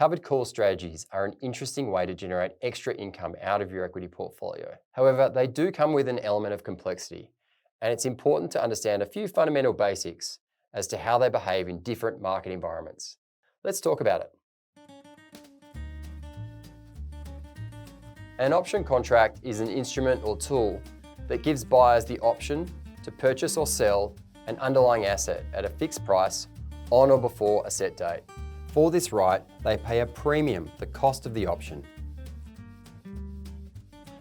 Covered call strategies are an interesting way to generate extra income out of your equity portfolio. However, they do come with an element of complexity, and it's important to understand a few fundamental basics as to how they behave in different market environments. Let's talk about it. An option contract is an instrument or tool that gives buyers the option to purchase or sell an underlying asset at a fixed price on or before a set date. For this right, they pay a premium, the cost of the option.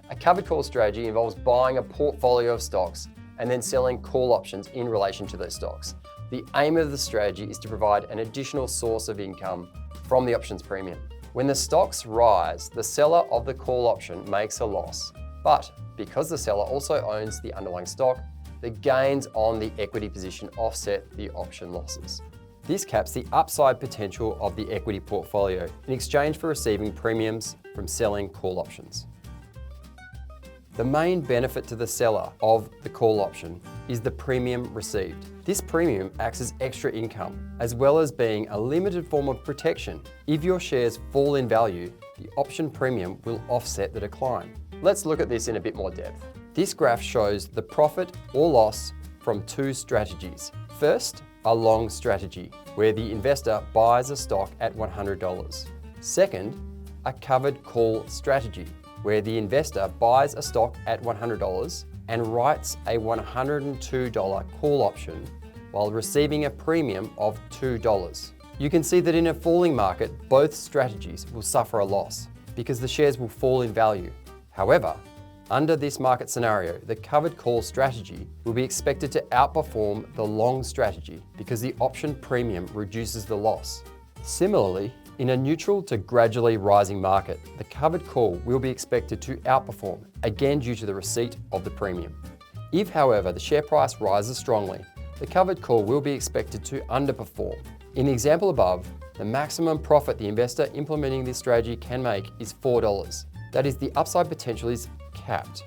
A covered call strategy involves buying a portfolio of stocks and then selling call options in relation to those stocks. The aim of the strategy is to provide an additional source of income from the options premium. When the stocks rise, the seller of the call option makes a loss. But because the seller also owns the underlying stock, the gains on the equity position offset the option losses. This caps the upside potential of the equity portfolio in exchange for receiving premiums from selling call options. The main benefit to the seller of the call option is the premium received. This premium acts as extra income, as well as being a limited form of protection. If your shares fall in value, the option premium will offset the decline. Let's look at this in a bit more depth. This graph shows the profit or loss from two strategies. First, a long strategy, where the investor buys a stock at $100. Second, a covered call strategy, where the investor buys a stock at $100 and writes a $102 call option while receiving a premium of $2. You can see that in a falling market, both strategies will suffer a loss because the shares will fall in value. However, under this market scenario, the covered call strategy will be expected to outperform the long strategy because the option premium reduces the loss. Similarly, in a neutral to gradually rising market, the covered call will be expected to outperform, again due to the receipt of the premium. If, however, the share price rises strongly, the covered call will be expected to underperform. In the example above, the maximum profit the investor implementing this strategy can make is $4. That is, the upside potential is capped.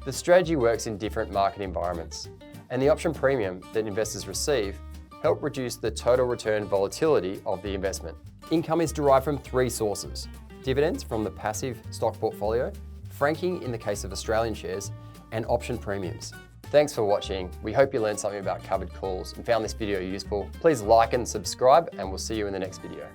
The strategy works in different market environments, and the option premium that investors receive help reduce the total return volatility of the investment. Income is derived from three sources: dividends from the passive stock portfolio, franking in the case of Australian shares, and option premiums. Thanks for watching. We hope you learned something about covered calls and found this video useful. Please like and subscribe, and we'll see you in the next video.